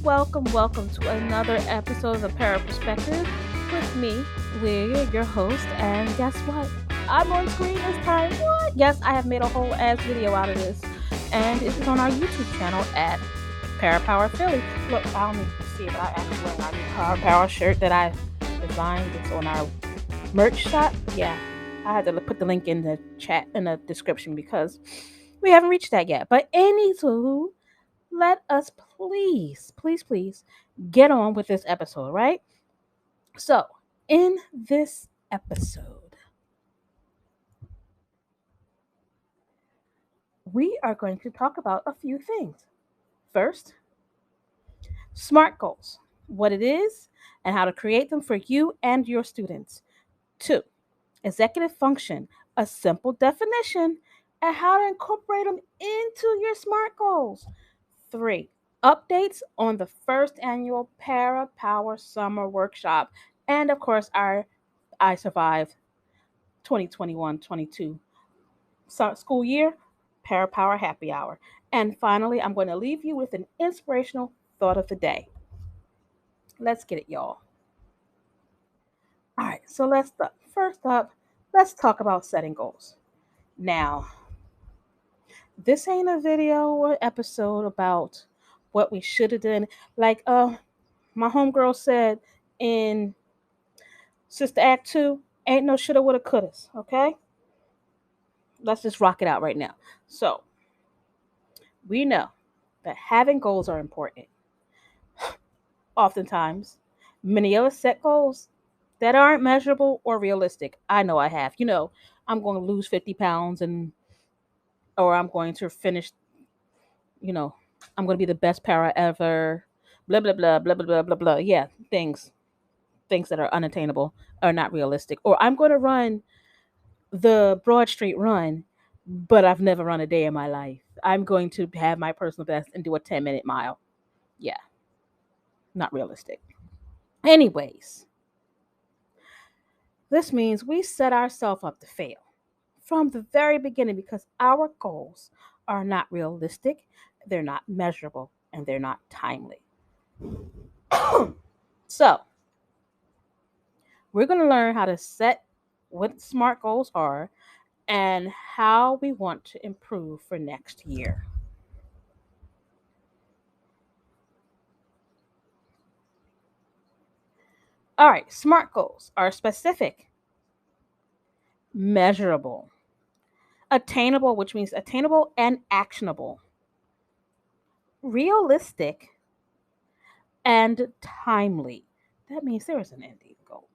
welcome to another episode of the Para Perspective with me, Leah, your host. And guess what? I'm on screen this time. What? Yes, I have made a whole ass video out of this, and it is on our YouTube channel at Para Power Philly. Look, I don't need to see it, but I actually wearing our new Power shirt that I designed. It's on our merch shop. Yeah, I had to put the link in the chat in the description because we haven't reached that yet. But anywho, let us please get on with this episode, right? So, in this episode, we are going to talk about a few things. First, SMART goals, what it is, and how to create them for you and your students. Two, executive function, a simple definition, and how to incorporate them into your SMART goals. Three, updates on the first annual Para Power Summer Workshop. And of course, our I Survive 2021-22 school year Para Power Happy Hour. And finally, I'm going to leave you with an inspirational thought of the day. Let's get it, y'all. All right, so let's start. First up, let's talk about setting goals. Now, this ain't a video or episode about what we should have done. Like my homegirl said in Sister Act 2, ain't no shoulda, woulda, couldas, okay? Let's just rock it out right now. So, we know that having goals are important. Oftentimes, many of us set goals that aren't measurable or realistic. I know I have. I'm going to lose 50 pounds or I'm going to finish, you know, I'm going to be the best para ever, blah, blah, blah, blah, blah, blah, blah, blah. Yeah, things that are unattainable are not realistic. Or I'm going to run the Broad Street Run, but I've never run a day in my life. I'm going to have my personal best and do a 10-minute mile. Yeah, not realistic. Anyways, this means we set ourselves up to fail from the very beginning because our goals are not realistic, they're not measurable, and they're not timely. So, we're going to learn how to set what SMART goals are and how we want to improve for next year. All right, SMART goals are specific, measurable, attainable, which means attainable and actionable, realistic, and timely. That means there is an end goal.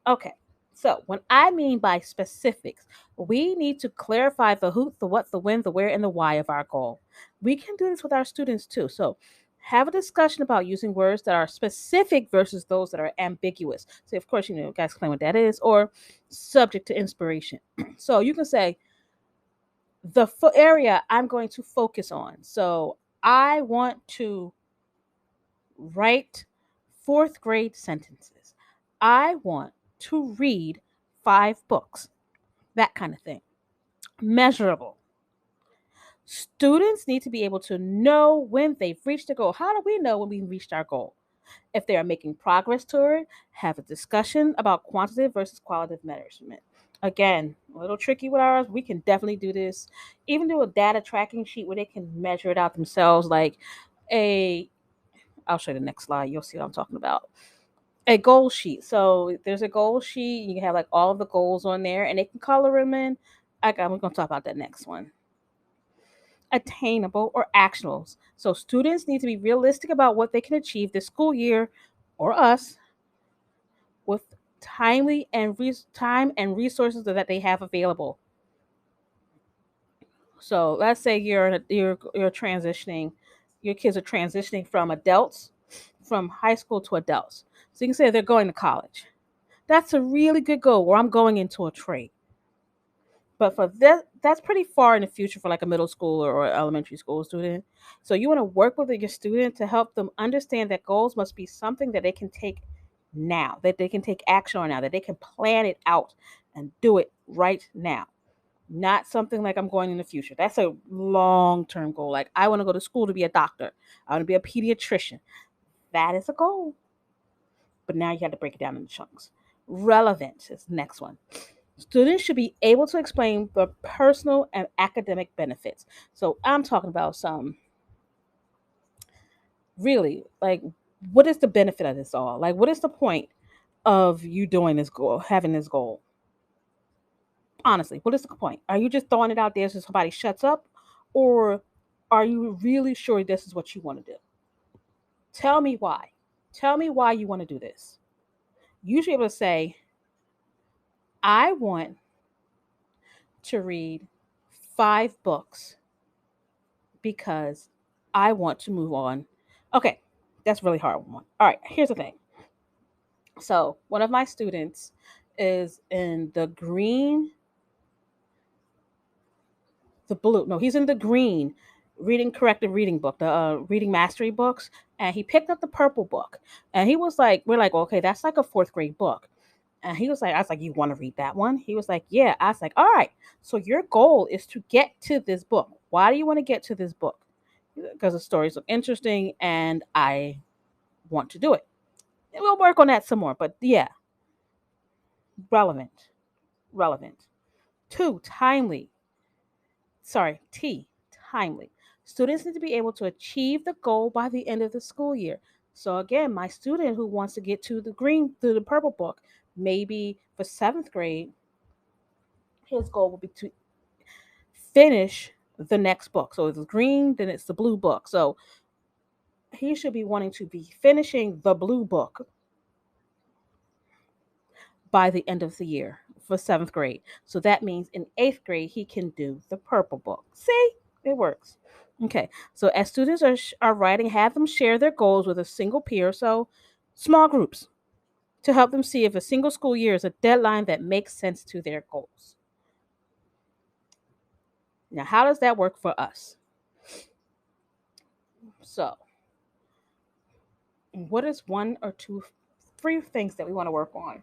Okay, so when I mean by specifics, we need to clarify the who, the what, the when, the where, and the why of our goal. We can do this with our students too. So have a discussion about using words that are specific versus those that are ambiguous. So of course, you guys explain what that is, or subject to inspiration. So you can say the area I'm going to focus on. So I want to write fourth grade sentences. I want to read 5 books, that kind of thing. Measurable. Students need to be able to know when they've reached a goal. How do we know when we've reached our goal? If they are making progress toward it, have a discussion about quantitative versus qualitative measurement. Again, a little tricky with ours. We can definitely do this. Even do a data tracking sheet where they can measure it out themselves. I'll show you the next slide. You'll see what I'm talking about. A goal sheet. So there's a goal sheet. You can have like all of the goals on there, and they can color them in. We're going to talk about that next one. Attainable or actionable. So students need to be realistic about what they can achieve this school year, or us, with timely and time and resources that they have available. So let's say you're transitioning, your kids are transitioning from high school to adults. So you can say they're going to college. That's a really good goal, where I'm going into a trade. But for that's pretty far in the future for like a middle school or elementary school student. So you want to work with your student to help them understand that goals must be something that they can take now, that they can take action on now, that they can plan it out and do it right now. Not something like I'm going in the future. That's a long-term goal. Like I want to go to school to be a doctor. I want to be a pediatrician. That is a goal. But now you have to break it down into chunks. Relevant is the next one. Students should be able to explain the personal and academic benefits. So I'm talking about some really like, what is the benefit of this all? Like, what is the point of you doing this goal, having this goal? Honestly, what is the point? Are you just throwing it out there so somebody shuts up? Or are you really sure this is what you want to do? Tell me why. Tell me why you want to do this. You should be able to say, I want to read 5 books because I want to move on. Okay, that's really hard one. All right, here's the thing. So, one of my students is in the green, the blue. No, he's in the green reading corrected reading book, the reading mastery books, and he picked up the purple book. And he was like, we're like, okay, that's like a 4th grade book. And he was like, I was like, you want to read that one? He was like, yeah. I was like, all right. So your goal is to get to this book. Why do you want to get to this book? Because the stories look interesting and I want to do it. And we'll work on that some more. But yeah, relevant. Relevant. 2, timely. Sorry, T, timely. Students need to be able to achieve the goal by the end of the school year. So again, my student who wants to get to the green, to the purple book, maybe for 7th grade, his goal will be to finish the next book. So if it's green, then it's the blue book. So he should be wanting to be finishing the blue book by the end of the year for 7th grade. So that means in 8th grade, he can do the purple book. See, it works. Okay, so as students are writing, have them share their goals with a single peer. So small groups to help them see if a single school year is a deadline that makes sense to their goals. Now, how does that work for us? So, what is one or two, 3 things that we want to work on?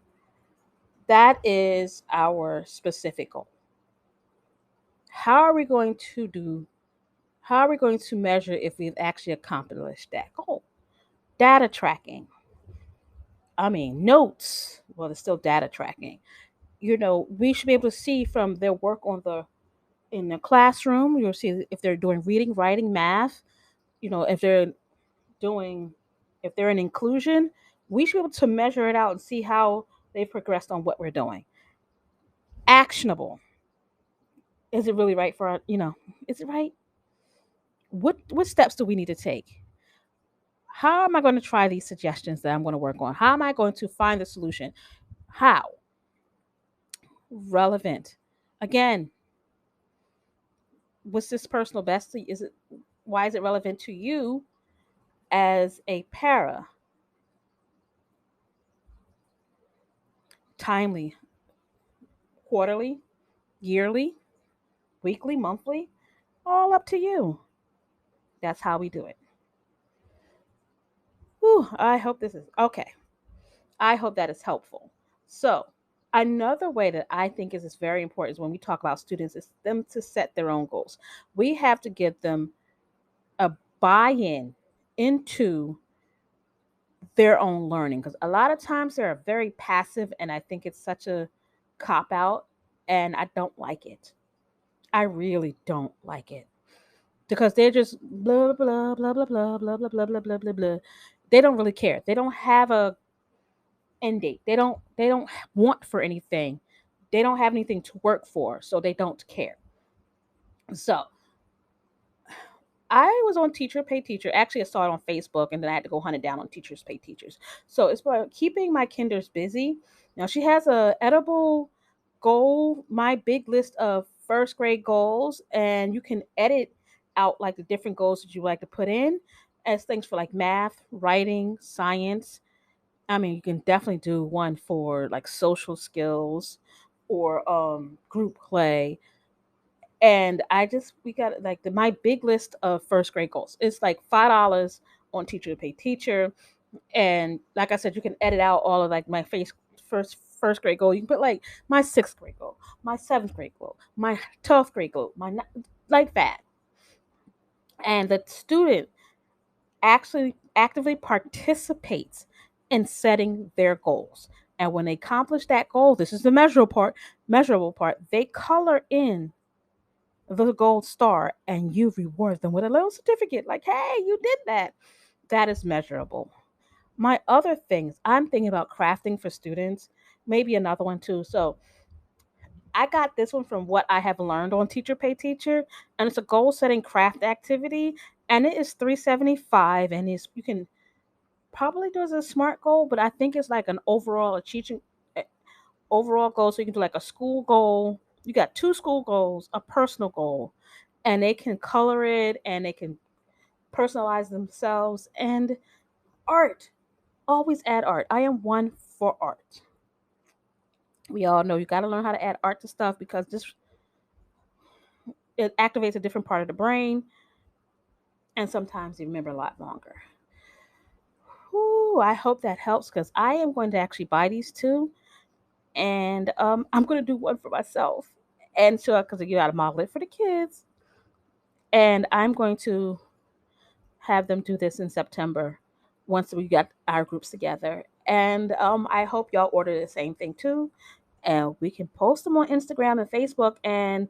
That is our specific goal. How are we going to do How are we going to measure if we've actually accomplished that goal? Data tracking. I mean, notes. Well, it's still data tracking. We should be able to see from their work in the classroom. You'll see if they're doing reading, writing, math. If they're doing if they're in inclusion, we should be able to measure it out and see how they've progressed on what we're doing. Actionable. Is it really right for our, is it right? What steps do we need to take? How am I going to try these suggestions that I'm going to work on? How am I going to find the solution? How? Relevant. Again, what's this personal best? Why is it relevant to you as a para? Timely, quarterly, yearly, weekly, monthly, all up to you. That's how we do it. Whew, I hope this is okay. I hope that is helpful. So, another way that I think is very important is when we talk about students is them to set their own goals. We have to give them a buy-in into their own learning because a lot of times they're very passive and I think it's such a cop out and I don't like it. I really don't like it because they're just blah blah blah blah blah blah blah blah blah blah blah blah. They don't really care. They don't have a end date. They don't want for anything. They don't have anything to work for, so they don't care. So I was on Teacher Pay Teacher. Actually, I saw it on Facebook, and then I had to go hunt it down on Teachers Pay Teachers. So it's about keeping my kinders busy. Now she has a edible goal, my big list of 1st grade goals, and you can edit out like the different goals that you like to put in as things for like math, writing, science. I mean, you can definitely do one for like social skills or group play, and we got like my big list of 1st grade goals. It's like $5 on Teacher to Pay Teacher, and like I said, you can edit out all of like my first grade goal. You can put like my 6th grade goal, my 7th grade goal, my 12th grade goal, like that. And the student actually actively participates in setting their goals. And when they accomplish that goal, this is the measurable part, they color in the gold star and you reward them with a little certificate like, hey, you did that. That is measurable. My other things, I'm thinking about crafting for students, maybe another one too. So I got this one from what I have learned on Teacher Pay Teacher, and it's a goal setting craft activity, and it is 375, and it's you can probably do as a smart goal, but I think it's like an overall achieving overall goal. So you can do like a school goal. You got two school goals, a personal goal, and they can color it and they can personalize themselves. And art, always add art. I am one for art. We all know you got to learn how to add art to stuff because this it activates a different part of the brain, and sometimes you remember a lot longer. Whew, I hope that helps because I am going to actually buy these two, and I'm going to do one for myself, and so because you got to model it for the kids, and I'm going to have them do this in September once we got our groups together. And I hope y'all order the same thing too, and we can post them on Instagram and Facebook and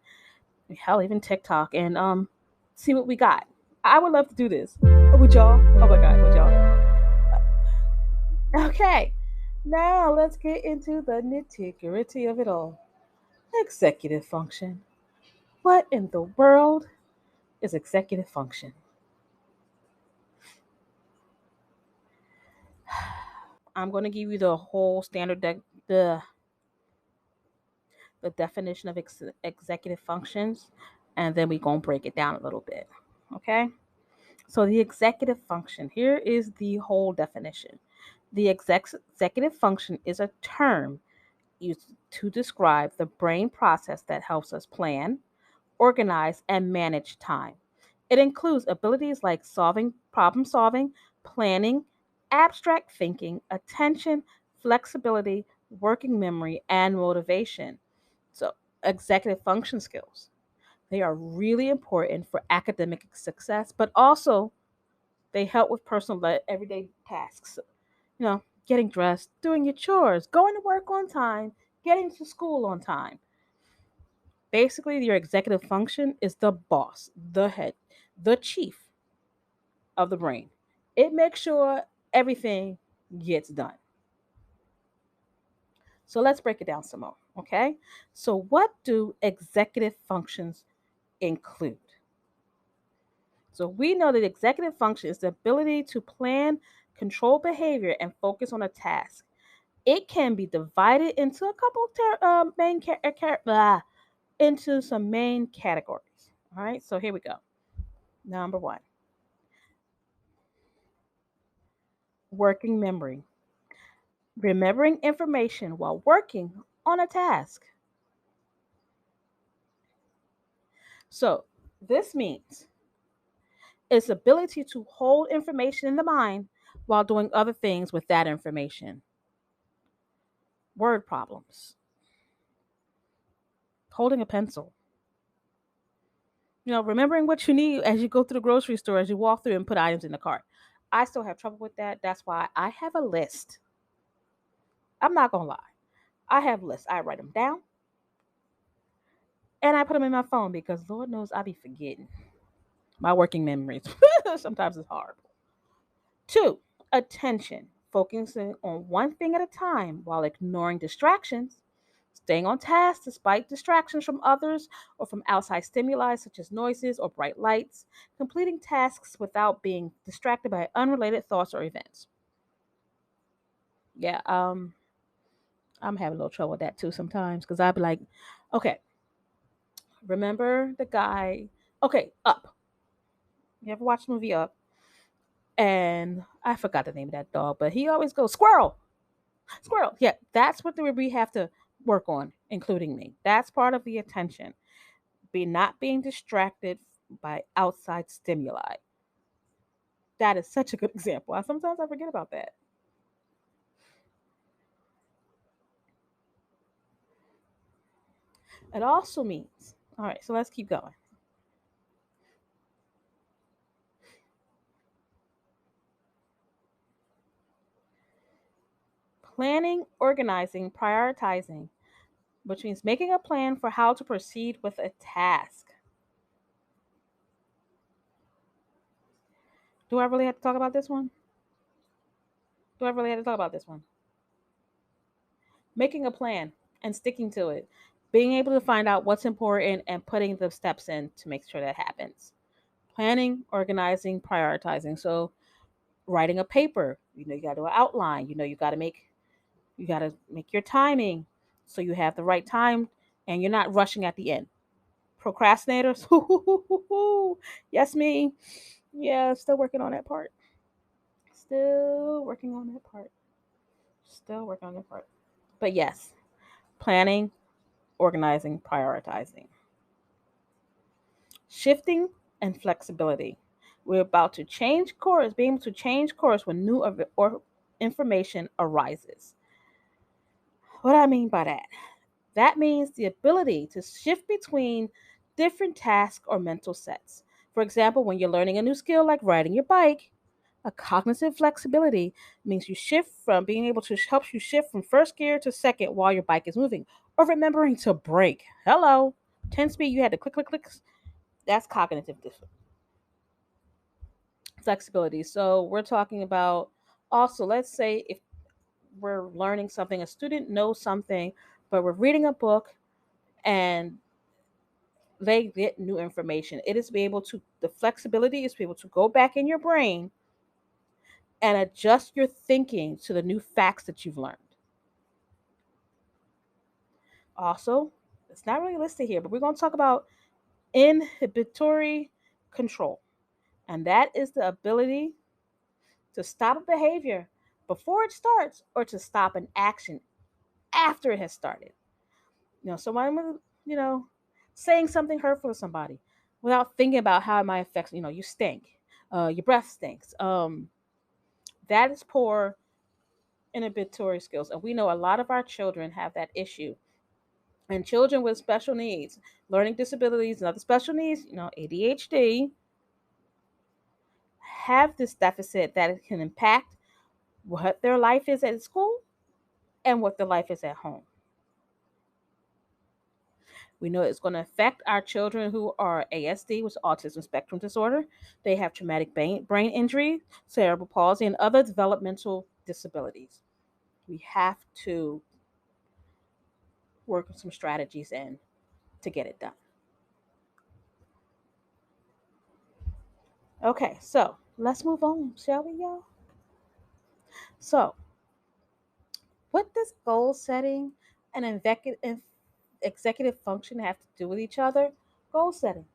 hell, even TikTok, and see what we got. I would love to do this. Would y'all? Oh my god, would y'all? Okay, now let's get into the nitty gritty of it all. Executive function. What in the world is executive function? I'm going to give you the whole the definition of executive functions, and then we're going to break it down a little bit. Okay? So, the executive function here is the whole definition. The executive function is a term used to describe the brain process that helps us plan, organize, and manage time. It includes abilities like problem solving, planning, abstract thinking, attention, flexibility, working memory, and motivation. So, executive function skills. They are really important for academic success, but also they help with personal everyday tasks. You know, getting dressed, doing your chores, going to work on time, getting to school on time. Basically, your executive function is the boss, the head, the chief of the brain. It makes sure everything gets done. So let's break it down some more, okay? So, what do executive functions include? So, we know that executive function is the ability to plan, control behavior, and focus on a task. It can be divided into a couple into some main categories. All right, so here we go. Number one, working memory, remembering information while working on a task. So this means its ability to hold information in the mind while doing other things with that information. Word problems, holding a pencil, remembering what you need as you go through the grocery store, as you walk through and put items in the cart. I still have trouble with that. That's why I have a list. I'm not going to lie. I have lists. I write them down and I put them in my phone because Lord knows I be forgetting. My working memories sometimes it's horrible. Two, attention, focusing on one thing at a time while ignoring distractions, staying on task despite distractions from others or from outside stimuli such as noises or bright lights, completing tasks without being distracted by unrelated thoughts or events. Yeah, I'm having a little trouble with that too sometimes because I'd be like, okay, remember the guy, okay, Up. You ever watch the movie Up? And I forgot the name of that dog, but he always goes, squirrel, squirrel. Yeah, that's what we have to work on, including me. That's part of the attention. Be not being distracted by outside stimuli. That is such a good example. Sometimes I forget about that. It also means, all right, so let's keep going. Planning, organizing, prioritizing, which means making a plan for how to proceed with a task. Do I really have to talk about this one? Do I really have to talk about this one? Making a plan and sticking to it. Being able to find out what's important and putting the steps in to make sure that happens. Planning, organizing, prioritizing. So writing a paper, you got to do an outline, you got to make your timing so you have the right time and you're not rushing at the end. Procrastinators, yes, me. Yeah, still working on that part. Still working on that part. Still working on that part. But yes, planning, organizing, prioritizing. Shifting and flexibility. We're about to change course, being able to change course when new or information arises. What do I mean by that? That means the ability to shift between different tasks or mental sets. For example, when you're learning a new skill like riding your bike, a cognitive flexibility means you shift from being able to helps you shift from first gear to second while your bike is moving, or remembering to brake. Hello, 10 speed, you had to click, click, click. That's cognitive flexibility. So we're talking about also, let's say if we're learning something, a student knows something, but we're reading a book and they get new information. It is be able to the flexibility is be able to go back in your brain and adjust your thinking to the new facts that you've learned. Also, it's not really listed here, but we're going to talk about inhibitory control. And that is the ability to stop a behavior before it starts or to stop an action after it has started. Someone with, you know, saying something hurtful to somebody without thinking about how it might affect, you stink, your breath stinks. That is poor inhibitory skills. And we know a lot of our children have that issue. And children with special needs, learning disabilities, and other special needs, ADHD, have this deficit that it can impact what their life is at school and what their life is at home. We know it's going to affect our children who are ASD, which is autism spectrum disorder. They have traumatic brain injury, cerebral palsy, and other developmental disabilities. We have to work with some strategies in to get it done. Okay, so let's move on, shall we, y'all? So, what does goal setting and executive function have to do with each other? Goal setting.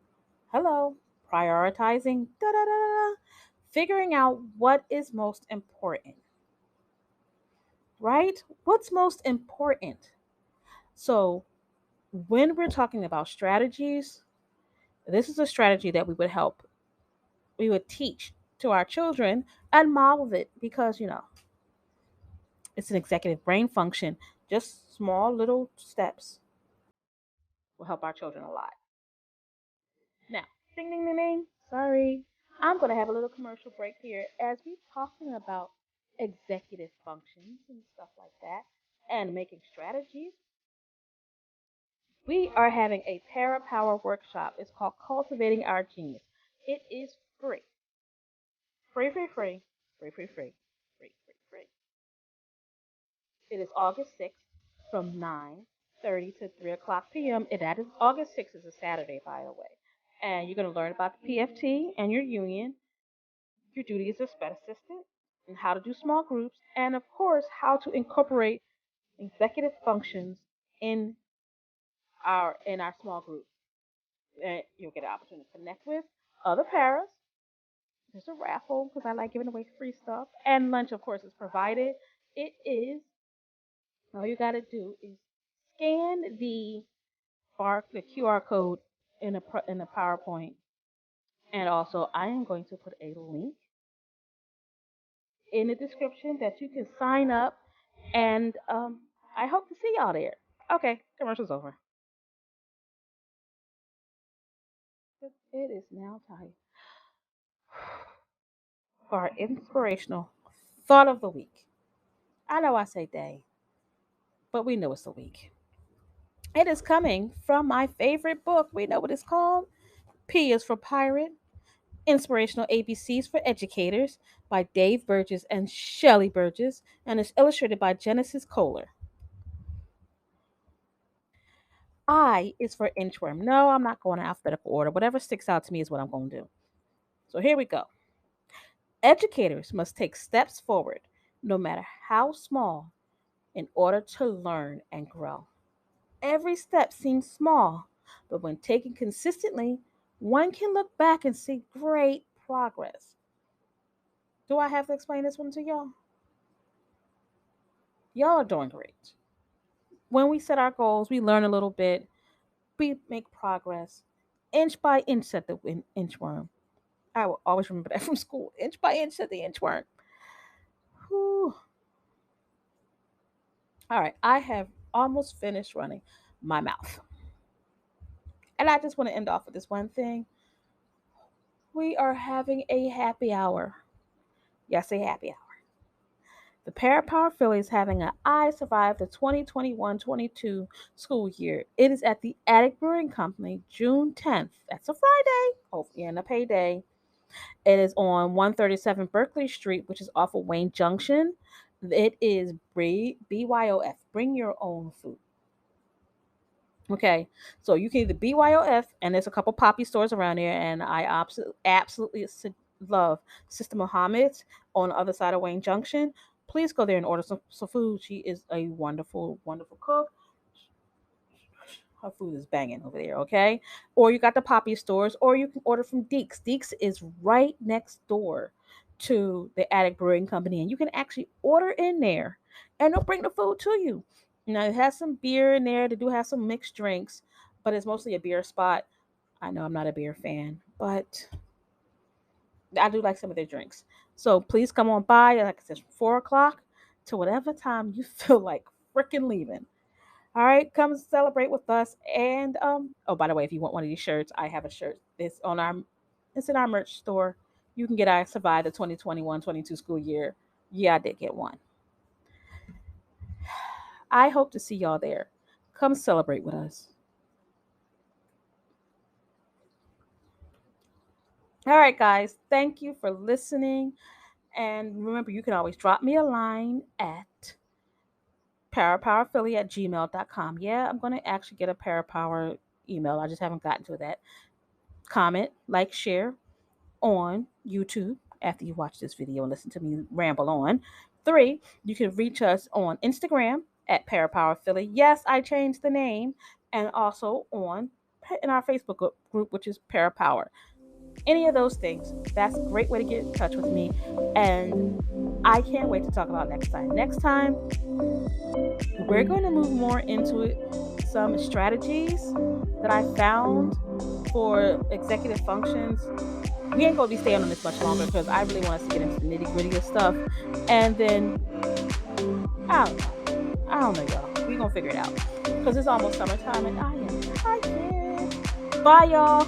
Hello. Prioritizing. Da da da da. Figuring out what is most important. Right? What's most important? So, when we're talking about strategies, this is a strategy that we would teach to our children and model it because, it's an executive brain function. Just small little steps will help our children a lot. Now, ding ding ding ding. Sorry. I'm going to have a little commercial break here as we're talking about executive functions and stuff like that and making strategies. We are having a Para Power workshop. It's called Cultivating Our Genius. It is free. Free, free, free. Free, free, free. Free, free, free. It is August 6th from 9:30 to 3 o'clock p.m. And that is August 6th is a Saturday, by the way. And you're going to learn about the PFT and your union, your duties as sped assistant, and how to do small groups, and of course, how to incorporate executive functions in our small group. And you'll get an opportunity to connect with other paras. There's a raffle because I like giving away free stuff, and lunch, of course, is provided. It is all you got to do is scan the QR code in a PowerPoint, and also I am going to put a link in the description that you can sign up, and I hope to see y'all there. Okay, commercial's over. It is now time for our inspirational thought of the week. I know I say day, but we know it's a week. It is coming from my favorite book. We know what it's called. P is for Pirate. Inspirational ABCs for Educators by Dave Burgess and Shelley Burgess, and is illustrated by Genesis Kohler. I is for Inchworm. No, I'm not going in alphabetical order. Whatever sticks out to me is what I'm going to do. So here we go. Educators must take steps forward, no matter how small, in order to learn and grow. Every step seems small, but when taken consistently, one can look back and see great progress. Do I have to explain this one to y'all? Y'all are doing great. When we set our goals, we learn a little bit, we make progress, inch by inch, said the inchworm. I will always remember that from school. Inch by inch, said the inchworm. Whew. All right, I have almost finished running my mouth. And I just want to end off with this one thing. We are having a happy hour. Yes, a happy hour. The Parapower Philly is having an I Survived the 2021-22 school year. It is at the Attic Brewing Company, June 10th. That's a Friday. Hopefully, in a payday. It is on 137 Berkeley Street, which is off of Wayne Junction. It is BYOF. Bring your own food. Okay, so you can either BYOF, and there's a couple poppy stores around here, and I absolutely love Sister Muhammad's on the other side of Wayne Junction. Please go there and order some food. She is a wonderful, wonderful cook. Her food is banging over there, okay? Or you got the poppy stores, or you can order from Deeks. Deeks is right next door to the Attic Brewing Company, and you can actually order in there, and they'll bring the food to you. Now, it has some beer in there. They do have some mixed drinks, but it's mostly a beer spot. I know I'm not a beer fan, but I do like some of their drinks. So please come on by, like I said, 4 o'clock to whatever time you feel like freaking leaving. All right, come celebrate with us. And oh, by the way, if you want one of these shirts, I have a shirt. It's in our merch store. You can get I Survived the 2021-22 school year. Yeah, I did get one. I hope to see y'all there. Come celebrate with us. All right, guys. Thank you for listening. And remember, you can always drop me a line at parapowerphilly at gmail.com. Yeah, I'm going to actually get a Parapower email. I just haven't gotten to that. Comment, like, share on YouTube after you watch this video and listen to me ramble on. 3, you can reach us on Instagram at parapowerphilly. Yes, I changed the name. And also in our Facebook group, which is Parapower. Any of those things, that's a great way to get in touch with me. And I can't wait to talk about next time. Next time, we're going to move more into some strategies that I found for executive functions. We ain't going to be staying on this much longer because I really want us to get into the nitty gritty of stuff. And then, I don't know. I don't know, y'all. We're going to figure it out because it's almost summertime and I am tired. Bye, y'all.